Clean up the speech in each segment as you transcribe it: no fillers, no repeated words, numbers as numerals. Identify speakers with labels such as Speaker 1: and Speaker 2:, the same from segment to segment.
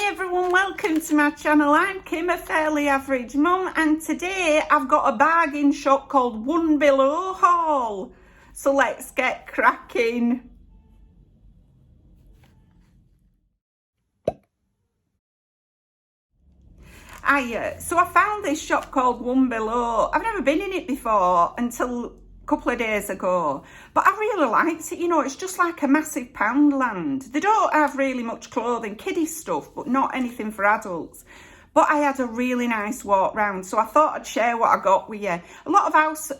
Speaker 1: Hi everyone, welcome to my channel. I'm Kim, a fairly average mum, and today I've got a bargain shop called One Below haul. So let's get cracking. So I found this shop called One Below. I've never been in it before until a couple of days ago, but I really liked it. You know, it's just like a massive Poundland. They don't have really much clothing, kiddie stuff, but not anything for adults. But I had a really nice walk round, so I thought I'd share what I got with you. A lot of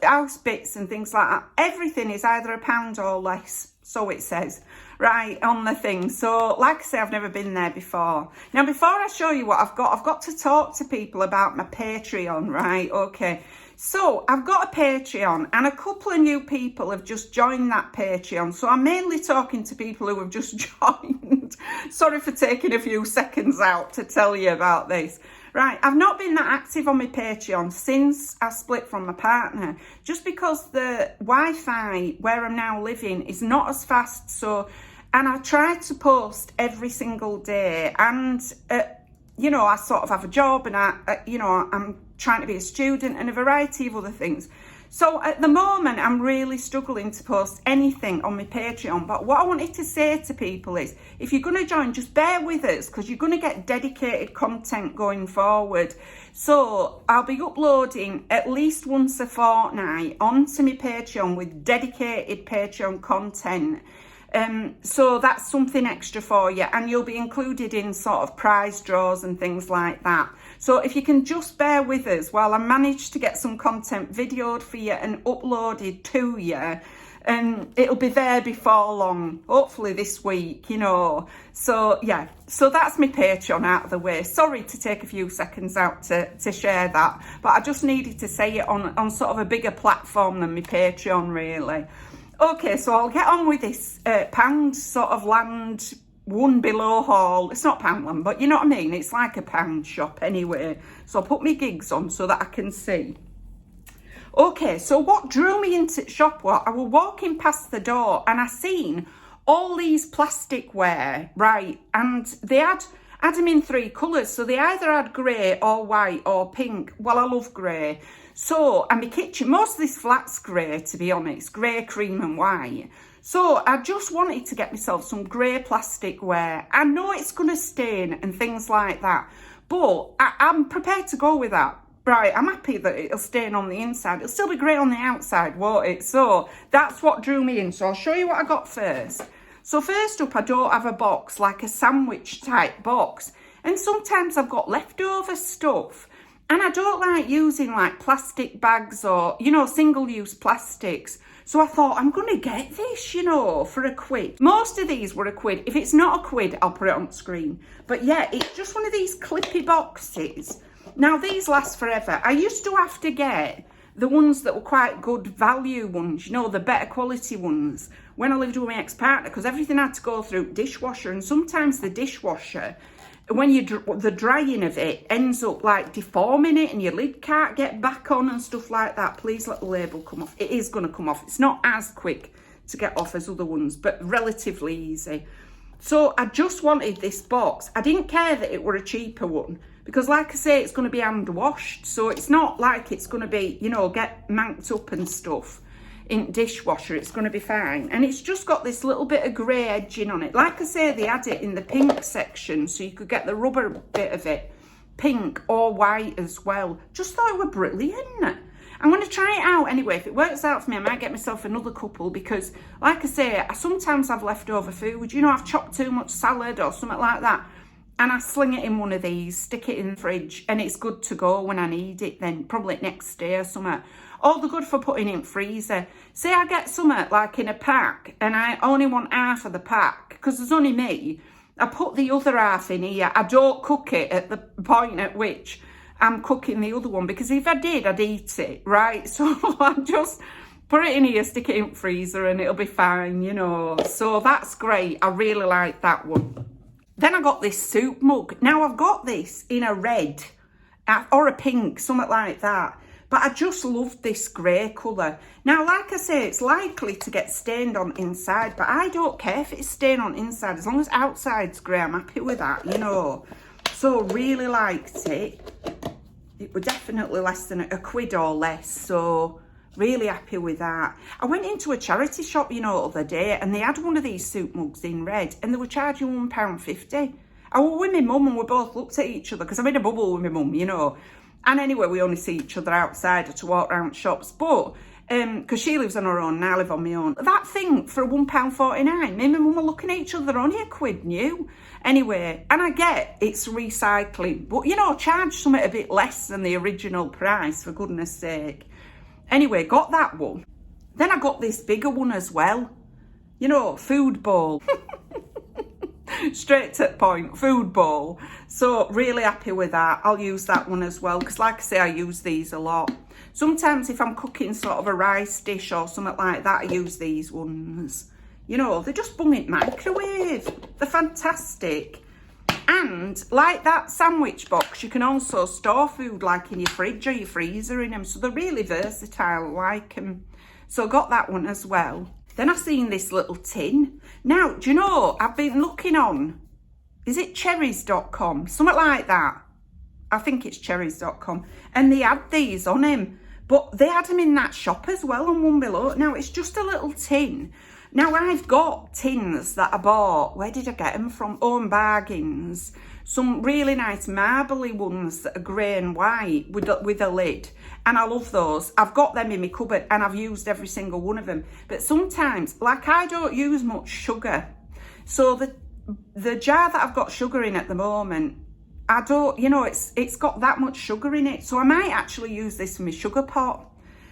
Speaker 1: house bits and things like that. Everything is either £1 or less, so it says, right, on the thing. So, like I say, I've never been there before. Now, before I show you what I've got to talk to people about my Patreon, right? Okay. So, I've got a Patreon, and a couple of new people have just joined that Patreon. So, I'm mainly talking to people who have just joined. Sorry for taking a few seconds out to tell you about this. Right, I've not been that active on my Patreon since I split from my partner, just because the Wi-Fi where I'm now living is not as fast. So, and I try to post every single day, and you know, I sort of have a job, and I'm trying to be a student and a variety of other things. So at the moment, I'm really struggling to post anything on my Patreon. But what I wanted to say to people is, if you're going to join, just bear with us, because you're going to get dedicated content going forward. So I'll be uploading at least once a fortnight onto my Patreon with dedicated Patreon content. So that's something extra for you, and you'll be included in sort of prize draws and things like that. So if you can just bear with us while I manage to get some content videoed for you and uploaded to you, and it'll be there before long, hopefully this week, you know. So yeah, so that's my Patreon out of the way. Sorry to take a few seconds out to share that, but I just needed to say it on sort of a bigger platform than my Patreon, really. Okay, so I'll get on with this pound sort of land, One Below haul. It's not Poundland, but you know what I mean? It's like a pound shop anyway. So I'll put my gigs on so that I can see. Okay, so what drew me into the shop was I was walking past the door and I seen all these plasticware, right? And they had them in 3 colours. So they either had grey or white or pink. Well, I love grey. So, and my kitchen, most of this flat's grey, to be honest, grey, cream and white. So I just wanted to get myself some grey plasticware. I know it's going to stain and things like that, but I'm prepared to go with that. Right, I'm happy that it'll stain on the inside. It'll still be grey on the outside, won't it? So that's what drew me in. So I'll show you what I got first. So first up, I don't have a box, like a sandwich type box. And sometimes I've got leftover stuff. And I don't like using like plastic bags or, you know, single-use plastics. So I thought, I'm going to get this, you know, for £1. Most of these were £1. If it's not £1, I'll put it on screen. But yeah, it's just one of these Clippy boxes. Now, these last forever. I used to have to get the ones that were quite good value ones, you know, the better quality ones, when I lived with my ex-partner, because everything had to go through dishwasher. And sometimes the dishwasher, when the drying of it ends up like deforming it and your lid can't get back on and stuff like that. Please let the label come off. It is going to come off. It's not as quick to get off as other ones, but relatively easy. So I just wanted this box. I didn't care that it were a cheaper one, because like I say, it's going to be hand washed. So it's not like it's going to be, you know, get manked up and stuff in dishwasher. It's going to be fine. And it's just got this little bit of grey edging on it. Like I say, they had it in the pink section, so you could get the rubber bit of it, pink or white as well. Just thought it were brilliant. I'm going to try it out anyway. If it works out for me, I might get myself another couple, because like I say, I sometimes have leftover food. You know, I've chopped too much salad or something like that, and I sling it in one of these, stick it in the fridge, and it's good to go when I need it then, probably next day or something. Or they're good for putting in freezer. Say I get something like in a pack and I only want half of the pack, because there's only me, I put the other half in here. I don't cook it at the point at which I'm cooking the other one, because if I did, I'd eat it, right? So I just put it in here, stick it in the freezer, and it'll be fine, you know. So that's great. I really like that one. Then I got this soup mug. Now I've got this in a red or a pink, something like that. But I just love this grey colour. Now, like I say, it's likely to get stained on inside, but I don't care if it's stained on inside. As long as outside's grey, I'm happy with that, you know. So really liked it. It was definitely less than £1 or less, so really happy with that. I went into a charity shop, you know, the other day, and they had one of these soup mugs in red, and they were charging £1.50. I was with my mum and we both looked at each other, because I'm in a bubble with my mum, you know. And anyway, we only see each other outside or to walk around shops, but because she lives on her own and I live on my own. That thing for £1.49, me and my mum were looking at each other, they're only £1 new. Anyway, and I get it's recycling, but you know, charge something a bit less than the original price, for goodness sake. Anyway, got that one. Then I got this bigger one as well. You know, food bowl. Straight to the point, food bowl. So really happy with that. I'll use that one as well, because like I say, I use these a lot. Sometimes if I'm cooking sort of a rice dish or something like that, I use these ones. You know, they just bung it microwave. They're fantastic. And like that sandwich box, you can also store food like in your fridge or your freezer in them. So they're really versatile, I like them. So got that one as well. Then I've seen this little tin. Now, do you know, I've been looking on, is it cherries.com? Something like that. I think it's cherries.com. And they had these on him. But they had them in that shop as well on One Below. Now, it's just a little tin. Now, I've got tins that I bought. Where did I get them from? Home Bargains. Some really nice marbly ones that are grey and white with a lid. And I love those. I've got them in my cupboard and I've used every single one of them. But sometimes, like, I don't use much sugar. So the jar that I've got sugar in at the moment, I don't, you know, it's got that much sugar in it. So I might actually use this for my sugar pot.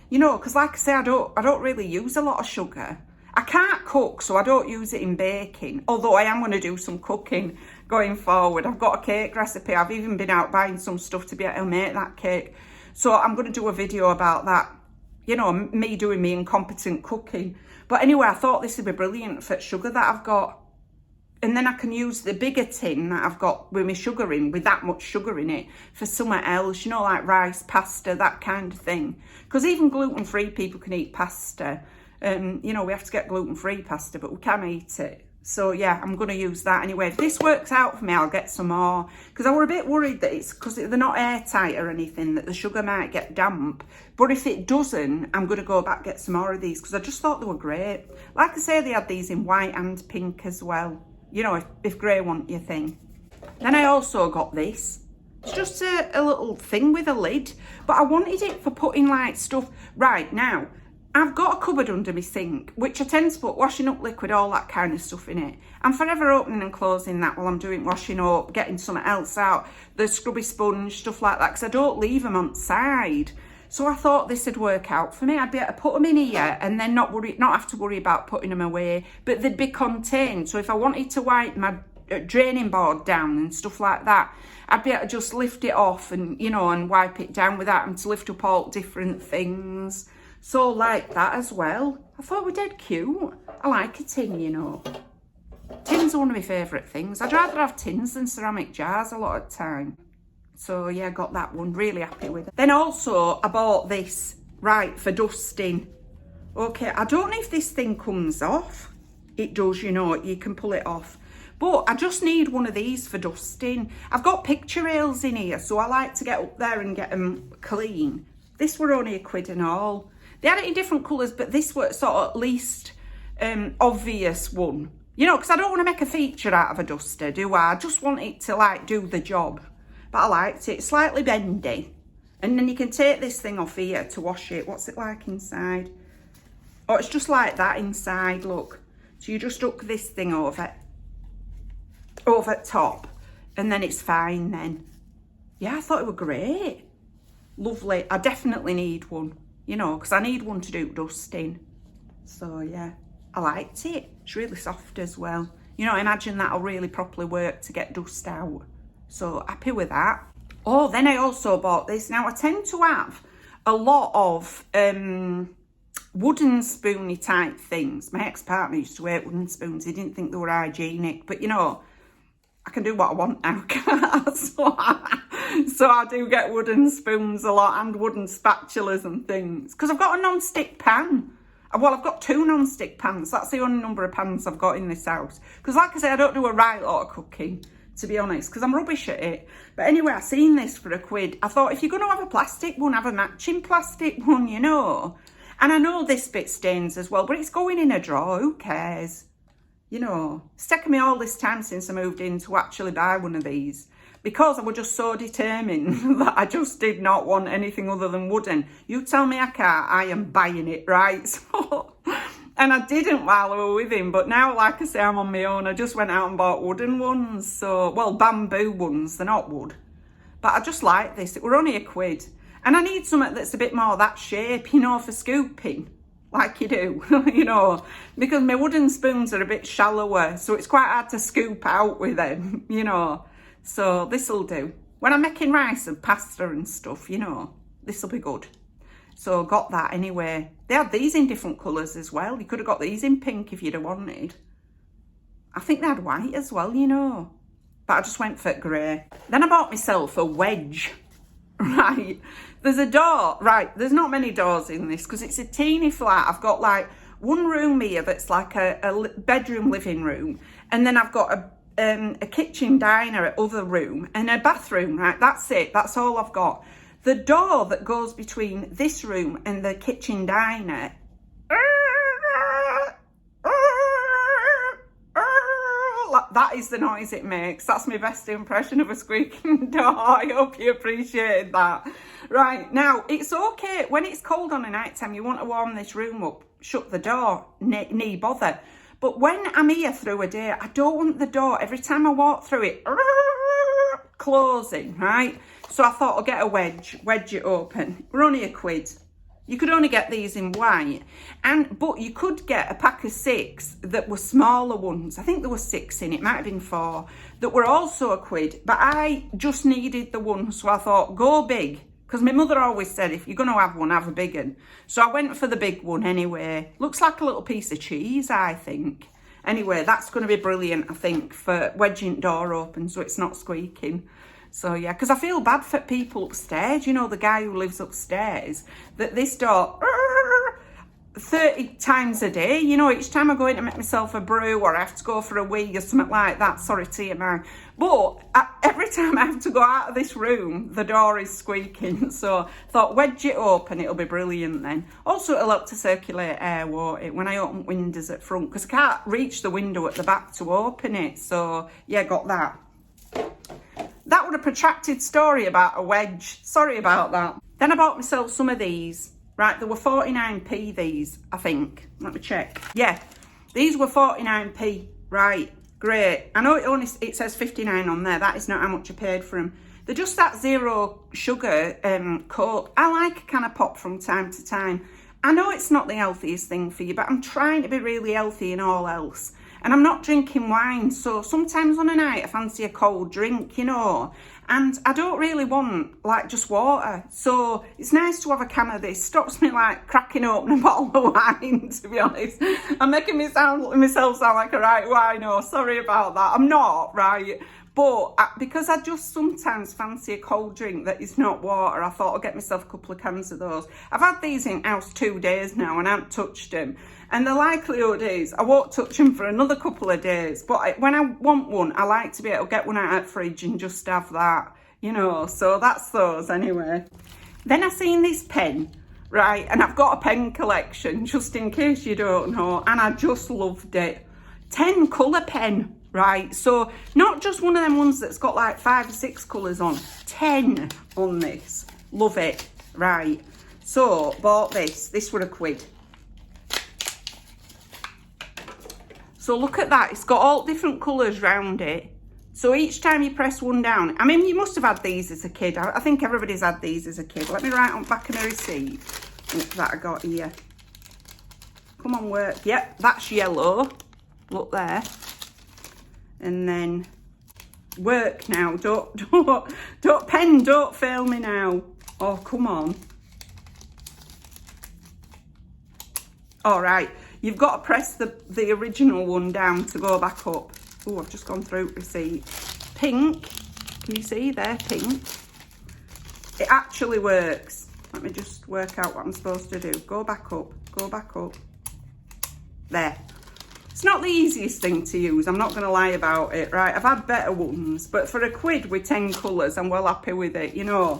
Speaker 1: You know, because like I say, I don't really use a lot of sugar. I can't cook, so I don't use it in baking. Although I am going to do some cooking going forward. I've got a cake recipe. I've even been out buying some stuff to be able to make that cake. So I'm going to do a video about that. You know, me doing me incompetent cooking. But anyway, I thought this would be brilliant for sugar that I've got. And then I can use the bigger tin that I've got with my sugar in, with that much sugar in it, for something else, you know, like rice, pasta, that kind of thing. Because even gluten-free people can eat pasta. You know, we have to get gluten-free pasta, but we can eat it. So, yeah, I'm going to use that anyway. If this works out for me, I'll get some more. Because I were a bit worried that it's, because they're not airtight or anything, that the sugar might get damp. But if it doesn't, I'm going to go back and get some more of these, because I just thought they were great. Like I say, they had these in white and pink as well. You know, if grey want your thing. Then I also got this. It's just a little thing with a lid. But I wanted it for putting, like, stuff. Right, now, I've got a cupboard under my sink, which I tend to put washing up liquid, all that kind of stuff in it. I'm forever opening and closing that while I'm doing washing up, getting something else out, the scrubby sponge, stuff like that, because I don't leave them on the side. So I thought this would work out for me. I'd be able to put them in here and then not have to worry about putting them away, but they'd be contained. So if I wanted to wipe my draining board down and stuff like that, I'd be able to just lift it off and, you know, and wipe it down without having to lift up all different things. So like that as well. I thought we dead cute. I like a tin, you know. Tins are one of my favourite things. I'd rather have tins than ceramic jars a lot of the time. So yeah, got that one. Really happy with it. Then also I bought this, right, for dusting. Okay, I don't know if this thing comes off. It does, you know, you can pull it off. But I just need one of these for dusting. I've got picture rails in here, so I like to get up there and get them clean. This were only £1 and all. They had it in different colours, but this was sort of least obvious one. You know, because I don't want to make a feature out of a duster, do I? I just want it to, like, do the job. But I liked it. Slightly bendy. And then you can take this thing off here to wash it. What's it like inside? Oh, it's just like that inside, look. So you just hook this thing over top. And then it's fine then. Yeah, I thought it were great. Lovely. I definitely need one. You know, because I need one to do dusting. So, yeah, I liked it. It's really soft as well. You know, I imagine that'll really properly work to get dust out. So, happy with that. Oh, then I also bought this. Now, I tend to have a lot of wooden spoony type things. My ex-partner used to wear wooden spoons. He didn't think they were hygienic. But, you know, I can do what I want now, can't I? So I do get wooden spoons a lot and wooden spatulas and things. Because I've got a non-stick pan. Well, I've got 2 non-stick pans. That's the only number of pans I've got in this house. Because like I say, I don't do a right lot of cooking. to be honest, because I'm rubbish at it. But anyway, I seen this for £1. I thought, if you're going to have a plastic one, have a matching plastic one, you know. And I know this bit stains as well, but it's going in a drawer. Who cares? You know, it's taken me all this time since I moved in to actually buy one of these, because I was just so determined that I just did not want anything other than wooden. You tell me I can't, I am buying it, right? So, and I didn't while I was with him, but now, like I say, I'm on my own. I just went out and bought wooden ones. So, well, bamboo ones, they're not wood. But I just like this. It were only £1. And I need something that's a bit more that shape, you know, for scooping, like you do, you know, because my wooden spoons are a bit shallower, so it's quite hard to scoop out with them, you know. So this'll do. When I'm making rice and pasta and stuff, you know, this'll be good. So got that anyway. They had these in different colours as well. You could have got these in pink if you'd have wanted. I think they had white as well, you know. But I just went for grey. Then I bought myself a wedge. Right. There's a door. Right. There's not many doors in this because it's a teeny flat. I've got like one room here that's like a bedroom living room. And then I've got a kitchen diner at other room and a bathroom. Right. That's it. That's all I've got. The door that goes between this room and the kitchen diner, that is the noise it makes. That's my best impression of a squeaking door. I hope you appreciated that. Right, now, it's okay. When it's cold on a night time, you want to warm this room up, shut the door, nee bother. But when I'm here through a day, I don't want the door, every time I walk through it, closing, right? So I thought I'll get a wedge it open. We're only £1. You could only get these in white, but you could get a pack of 6 that were smaller ones. I think there were 6 in it, might have been 4, that were also £1. But I just needed the one, so I thought, go big. Because my mother always said, if you're going to have one, have a big one. So I went for the big one anyway. Looks like a little piece of cheese, I think. Anyway, that's going to be brilliant, I think, for wedging door open so it's not squeaking. So, yeah, because I feel bad for people upstairs, you know, the guy who lives upstairs, that this door, 30 times a day, you know, each time I go in to make myself a brew or I have to go for a wee or something like that, sorry, TMI. But every time I have to go out of this room, the door is squeaking. So I thought, wedge it open, it'll be brilliant then. Also, it'll help to circulate air, won't it, when I open windows at front, because I can't reach the window at the back to open it. So, yeah, got that. That was a protracted story about a wedge. Sorry about that. Then I bought myself some of these. Right, there were 49p these, I think. Let me check. Yeah, these were 49p. Right, great. I know it says 59 on there. That is not how much I paid for them. They're just that zero sugar Coke. I like a can of pop from time to time. I know it's not the healthiest thing for you, but I'm trying to be really healthy in all else. And I'm not drinking wine, so sometimes on a night I fancy a cold drink, you know. And I don't really want, like, just water. So it's nice to have a can of this. Stops me, like, cracking open a bottle of wine, to be honest. I'm making myself sound like a right wino. Sorry about that. I'm not, right? But because I just sometimes fancy a cold drink that is not water, I thought I'll get myself a couple of cans of those. I've had these in house 2 days now and I haven't touched them. And the likelihood is I won't touch them for another couple of days. But when I want one, I like to be able to get one out of the fridge and just have that, you know. So that's those anyway. Then I seen this pen, right? And I've got a pen collection, just in case you don't know. And I just loved it. 10 colour pen. Right, so not just one of them ones that's got like 5 or 6 colours on, 10 on this. Love it. Right, so bought this were £1. So look at that, it's got all different colours round it. So each time you press one down, I mean, you must have had these as a kid. I think everybody's had these as a kid. Let me write on the back of my receipt that I got here. Come on, work. Yep, that's yellow. Look there. And then work now. Don't fail me now. Oh, come on. All right, you've got to press the original one down to go back up. Oh, I've just gone through receipt. Pink, can you see there, pink? It actually works. Let me just work out what I'm supposed to do. Go back up, there. It's not the easiest thing to use, I'm not going to lie about it, right? I've had better ones, but for £1 with 10 colours, I'm well happy with it, you know.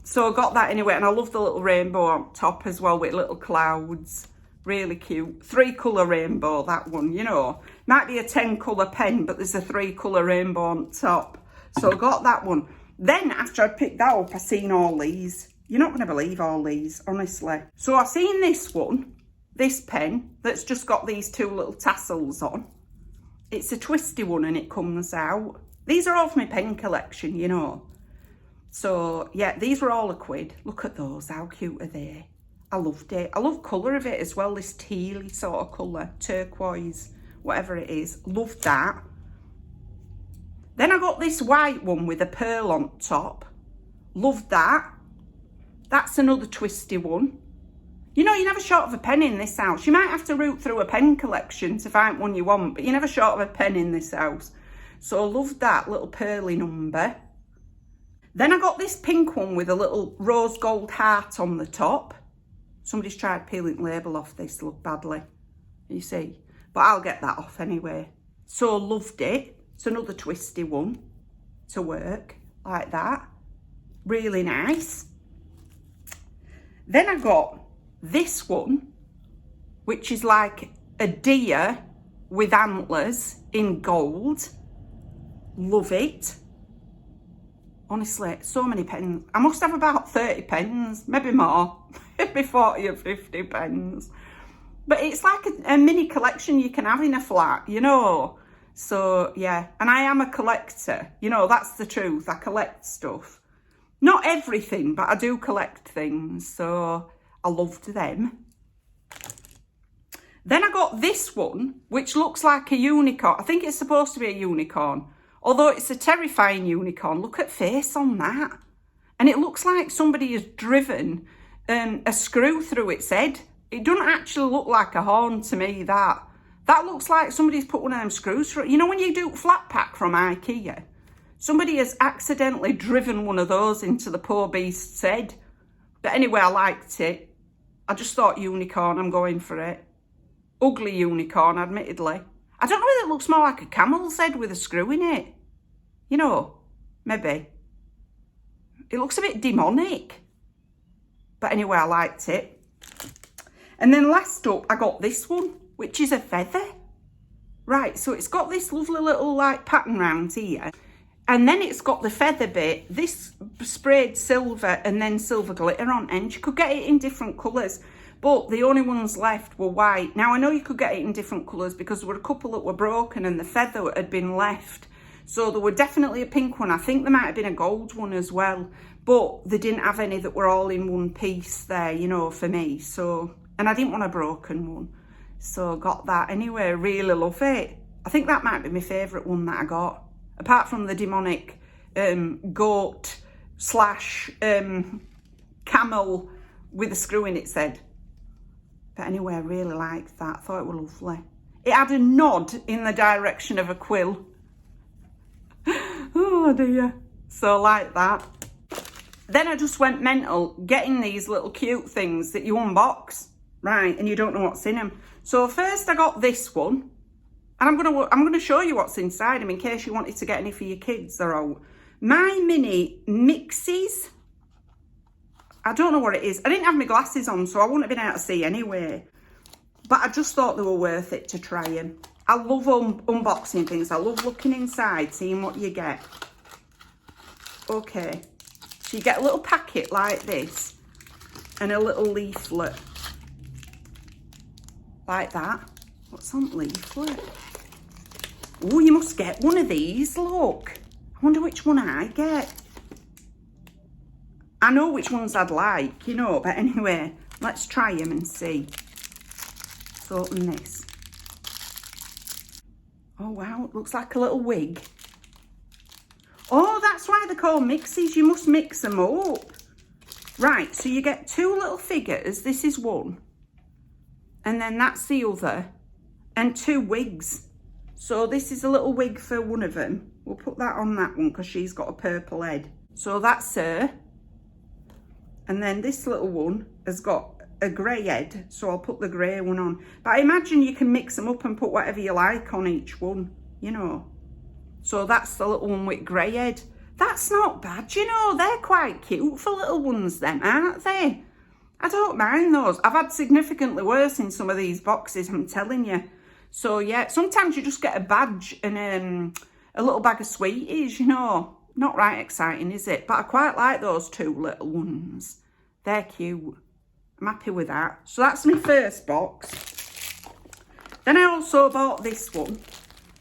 Speaker 1: So I got that anyway, and I love the little rainbow on top as well with little clouds. Really cute. 3-colour rainbow, that one, you know. Might be a 10-colour pen, but there's a 3-colour rainbow on top. So I got that one. Then after I picked that up, I seen all these. You're not going to believe all these, honestly. So I seen this one. This pen that's just got these 2 little tassels on. It's a twisty one and it comes out. These are all for my pen collection, you know. So yeah, these were all £1. Look at those, how cute are they? I loved it. I love colour of it as well, this tealy sort of colour, turquoise, whatever it is. Loved that. Then I got this white one with a pearl on top. Loved that. That's another twisty one. You know, you're never short of a pen in this house. You might have to root through a pen collection to find one you want, but you're never short of a pen in this house. So I loved that little pearly number. Then I got this pink one with a little rose gold heart on the top. Somebody's tried peeling the label off this, look badly, you see. But I'll get that off anyway. So loved it. It's another twisty one to work, like that. Really nice. Then I got this one, which is like a deer with antlers in gold. Love it. Honestly, so many pens. I must have about 30 pens, maybe more. Maybe 40 or 50 pens. But it's like a mini collection you can have in a flat, you know. So, yeah. And I am a collector. You know, that's the truth. I collect stuff. Not everything, but I do collect things. So I loved them. Then I got this one, which looks like a unicorn. I think it's supposed to be a unicorn. Although it's a terrifying unicorn. Look at face on that. And it looks like somebody has driven a screw through its head. It doesn't actually look like a horn to me, that. That looks like somebody's put one of them screws through. You know when you do flat pack from IKEA? Somebody has accidentally driven one of those into the poor beast's head. But anyway, I liked it. I just thought unicorn, I'm going for it. Ugly unicorn, admittedly. I don't know whether it looks more like a camel's head with a screw in it. You know, maybe. It looks a bit demonic. But anyway, I liked it. And then last up, I got this one, which is a feather. Right, so it's got this lovely little like pattern round here. And then it's got the feather bit, this sprayed silver and then silver glitter on end. You could get it in different colours, but the only ones left were white. Now, I know you could get it in different colours because there were a couple that were broken and the feather had been left. So there were definitely a pink one. I think there might have been a gold one as well, but they didn't have any that were all in one piece there, you know, for me. So, and I didn't want a broken one. So got that anyway, really love it. I think that might be my favourite one that I got. Apart from the demonic goat / camel with a screw in its head. But anyway, I really liked that. I thought it was lovely. It had a nod in the direction of a quill. Oh dear. So like that. Then I just went mental getting these little cute things that you unbox, right? And you don't know what's in them. So first I got this one. And I'm gonna show you what's inside them in case you wanted to get any for your kids. They're out. My mini mixies. I don't know what it is. I didn't have my glasses on, so I wouldn't have been able to see anyway. But I just thought they were worth it to try them. I love unboxing things. I love looking inside, seeing what you get. Okay. So you get a little packet like this and a little leaflet. Like that. What's on leaflet? Oh, you must get one of these, look. I wonder which one I get. I know which ones I'd like, you know, but anyway, let's try them and see. Let's open this. Oh, wow, it looks like a little wig. Oh, that's why they're called mixies. You must mix them up. Right, so you get 2 little figures. This is one. And then that's the other. And 2 wigs. So this is a little wig for one of them. We'll put that on that one because she's got a purple head. So that's her. And then this little one has got a grey head, so I'll put the grey one on. But I imagine you can mix them up and put whatever you like on each one, you know. So that's the little one with grey head. That's not bad, you know. They're quite cute for little ones then, aren't they? I don't mind those. I've had significantly worse in some of these boxes, I'm telling you. So yeah, sometimes you just get a badge and a little bag of sweeties, you know. Not right exciting, is it? But I quite like those two little ones. They're cute. I'm happy with that. So that's my first box. Then I also bought this one.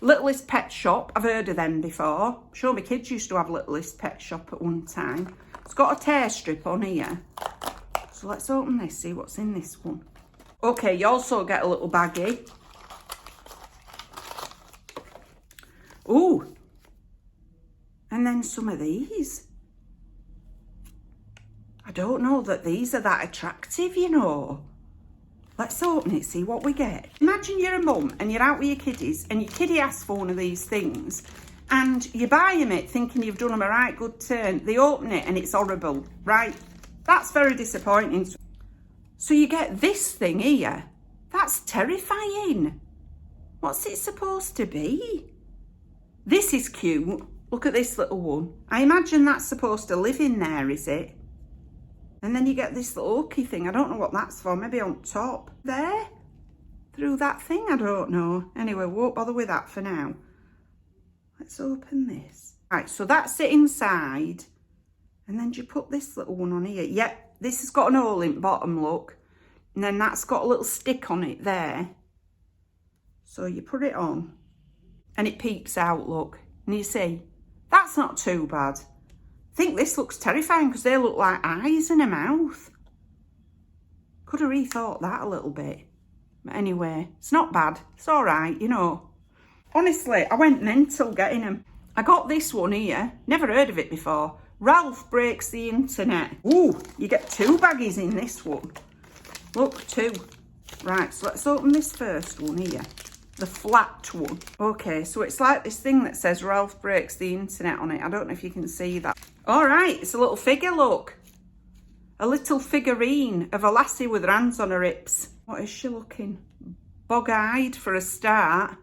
Speaker 1: Littlest Pet Shop. I've heard of them before. I'm sure my kids used to have Littlest Pet Shop at one time. It's got a tear strip on here. So let's open this, see what's in this one. Okay, you also get a little baggie. Ooh. And then some of these. I don't know that these are that attractive, you know. Let's open it, see what we get. Imagine you're a mum and you're out with your kiddies and your kiddie asks for one of these things and you buy them it thinking you've done them a right good turn. They open it and it's horrible, right? That's very disappointing. So you get this thing here. That's terrifying. What's it supposed to be? This is cute. Look at this little one. I imagine that's supposed to live in there, is it? And then you get this little hooky thing. I don't know what that's for. Maybe on top. There? Through that thing? I don't know. Anyway, won't bother with that for now. Let's open this. Right, so that's it inside. And then you put this little one on here. Yep, this has got an hole in the bottom, look. And then that's got a little stick on it there. So you put it on. And it peeps out, look. And you see? That's not too bad. I think this looks terrifying because they look like eyes and a mouth. Could have rethought that a little bit. But anyway, it's not bad. It's all right, you know. Honestly, I went mental getting them. I got this one here. Never heard of it before. Ralph Breaks the Internet. Ooh, you get two baggies in this one. Look, two. Right, so let's open this first one here. The flat one. Okay, so it's like this thing that says Ralph Breaks the Internet on it. I don't know if you can see that. All right, it's a little figure, look. A little figurine of a lassie with her hands on her hips. What is she looking? Bog-eyed for a start.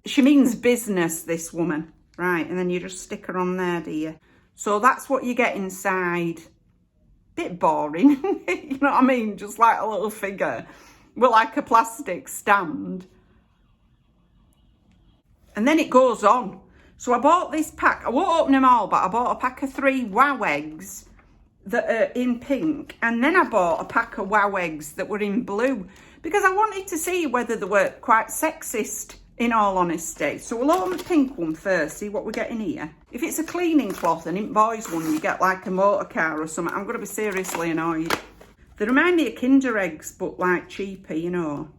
Speaker 1: She means business, this woman. Right, and then you just stick her on there, do you? So that's what you get inside. Bit boring, you know what I mean? Just like a little figure with like a plastic stand. And then it goes on. So I bought this pack. I won't open them all, but I bought a pack of 3 wow eggs that are in pink. And then I bought a pack of wow eggs that were in blue because I wanted to see whether they were quite sexist, in all honesty. So we'll open the pink one first, see what we get in here. If it's a cleaning cloth and in boys one, you get like a motor car or something. I'm going to be seriously annoyed. They remind me of Kinder eggs, but like cheaper, you know.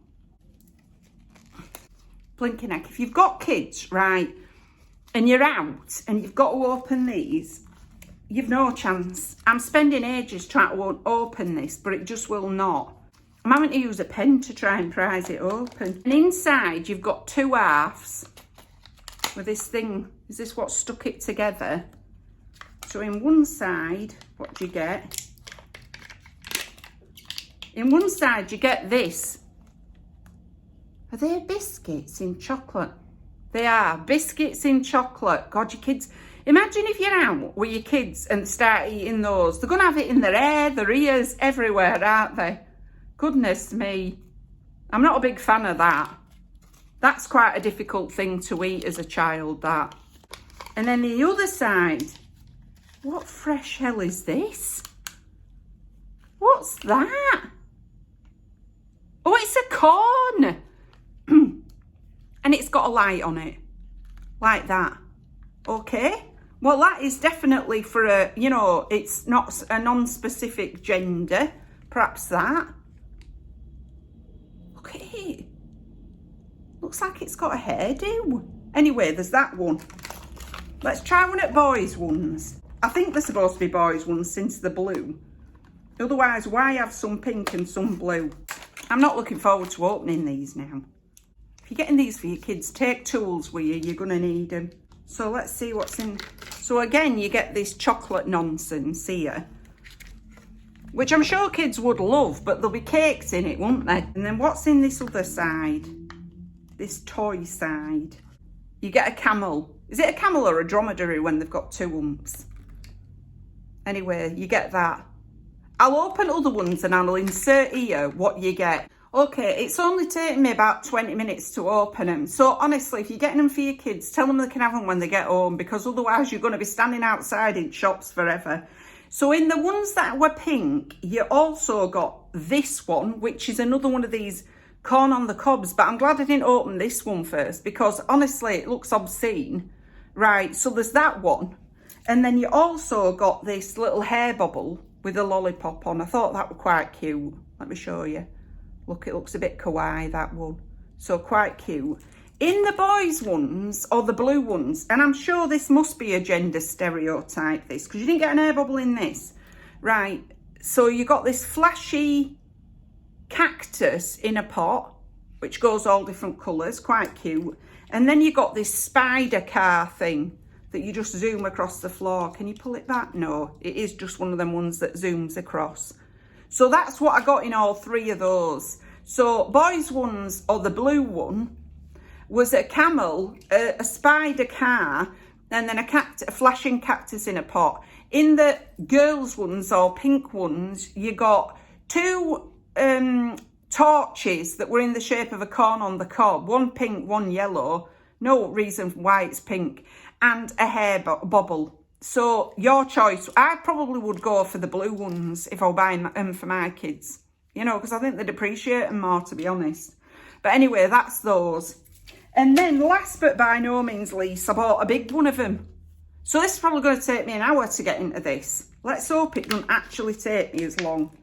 Speaker 1: Blinking heck. If you've got kids, right, and you're out and you've got to open these, you've no chance. I'm spending ages trying to open this, but it just will not. I'm having to use a pen to try and prise it open. And inside, you've got 2 halves with this thing. Is this what stuck it together? So in one side, what do you get? In one side, you get this. Are they biscuits in chocolate? They are. Biscuits in chocolate. God, your kids... Imagine if you're out with your kids and start eating those. They're going to have it in their hair, their ears, everywhere, aren't they? Goodness me. I'm not a big fan of that. That's quite a difficult thing to eat as a child, that. And then the other side. What fresh hell is this? What's that? Oh, it's a corn. And it's got a light on it. Like that. Okay. Well, that is definitely for a, you know, it's not a non-specific gender. Perhaps that. Look at it. Looks like it's got a hairdo. Anyway, there's that one. Let's try one at boys' ones. I think they're supposed to be boys' ones since they're blue. Otherwise, why have some pink and some blue? I'm not looking forward to opening these now. If you're getting these for your kids, take tools with you. You're going to need them. So let's see what's in. So again, you get this chocolate nonsense here. which I'm sure kids would love, but there'll be cakes in it, won't there? And then what's in this other side? This toy side. You get a camel. Is it a camel or a dromedary when they've got 2 humps? Anyway, you get that. I'll open other ones and I'll insert here what you get. Okay, it's only taken me about 20 minutes to open them. So honestly, if you're getting them for your kids, tell them they can have them when they get home, because otherwise you're going to be standing outside in shops forever. So in the ones that were pink, you also got this one, which is another one of these corn on the cobs. But I'm glad I didn't open this one first, because honestly, it looks obscene. Right, so there's that one. And then you also got this little hair bubble with a lollipop on. I thought that was quite cute. Let me show you. Look, it looks a bit kawaii, that one. So quite cute. In the boys ones, or the blue ones, and I'm sure this must be a gender stereotype, this, because you didn't get an air bubble in this. Right, so you got this flashy cactus in a pot, which goes all different colours, quite cute. And then you got this spider car thing that you just zoom across the floor. Can you pull it back? No, it is just one of them ones that zooms across. So that's what I got in all 3 of those. So boys ones, or the blue one, was a camel, a spider car, and then a flashing cactus in a pot. In the girls ones, or pink ones, you got 2 torches that were in the shape of a corn on the cob. One pink, one yellow. No reason why it's pink. And a hair bubble. So your choice. I probably would go for the blue ones if I were buying them for my kids. You know, because I think they'd appreciate them more, to be honest. But anyway, that's those. And then last but by no means least, I bought a big one of them. So this is probably going to take me an hour to get into this. Let's hope it doesn't actually take me as long.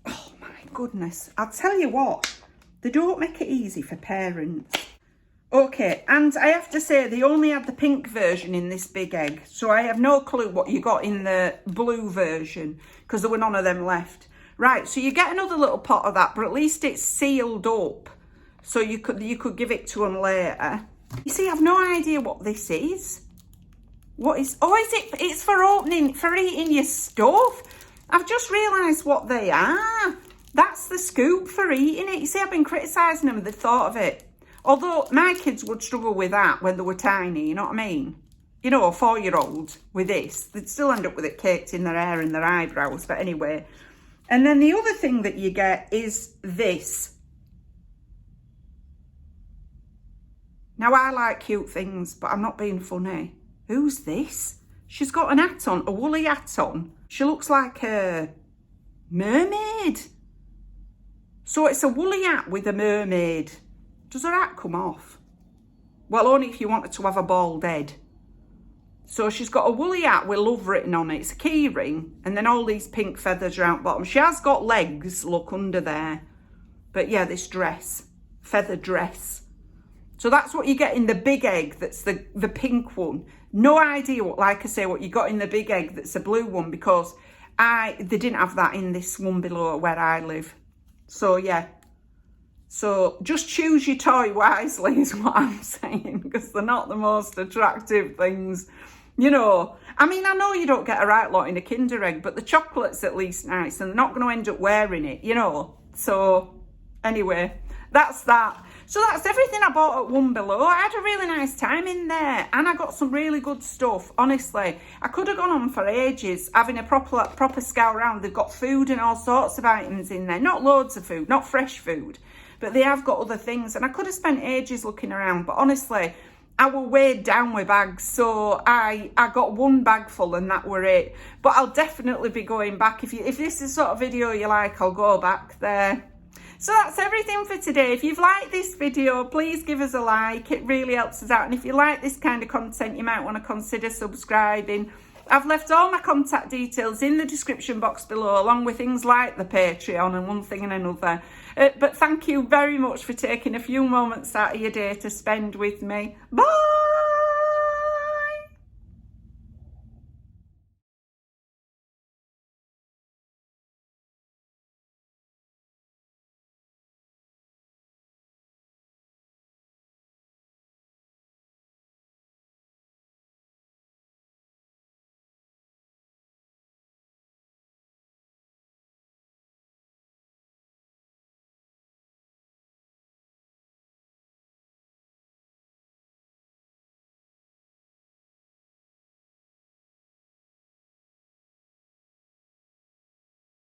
Speaker 1: Oh my goodness. I'll tell you what, they don't make it easy for parents. Okay, and I have to say, they only had the pink version in this big egg. So I have no clue what you got in the blue version, because there were none of them left. Right, so you get another little pot of that, but at least it's sealed up. So you could give it to them later. You see, I've no idea what this is. What is, oh, is it, it's for eating your stuff. I've just realised what they are. That's the scoop for eating it. You see, I've been criticising them, the thought of it. Although my kids would struggle with that when they were tiny, you know what I mean? You know, a 4-year-old with this, they'd still end up with it caked in their hair and their eyebrows. But anyway. And then the other thing that you get is this. Now, I like cute things, but I'm not being funny. Who's this? She's got an hat on, a woolly hat on. She looks like a mermaid. So it's a woolly hat with a mermaid. Does her hat come off? Well, only if you wanted to have a bald head. So she's got a woolly hat with love written on it. It's a key ring. And then all these pink feathers are out bottom. She has got legs, look, under there. But yeah, this dress, feather dress. So that's what you get in the big egg, that's the pink one. No idea what, like I say, what you got in the big egg that's a blue one, because they didn't have that in this one below where I live. So yeah. So just choose your toy wisely is what I'm saying, because they're not the most attractive things. You know, I mean, I know you don't get a right lot in a Kinder Egg, but the chocolate's at least nice and they're not going to end up wearing it, you know. So anyway, that's that. So that's everything I bought at One Below. I had a really nice time in there and I got some really good stuff, honestly. I could have gone on for ages having a proper scout around. They've got food and all sorts of items in there. Not loads of food, not fresh food, but they have got other things. And I could have spent ages looking around, but honestly, I was weighed down with bags. So I got one bag full and that were it. But I'll definitely be going back. If this is the sort of video you like, I'll go back there. So that's everything for today. If you've liked this video, please give us a like. It really helps us out. And if you like this kind of content, you might want to consider subscribing. I've left all my contact details in the description box below, along with things like the Patreon and one thing and another. But thank you very much for taking a few moments out of your day to spend with me. Bye!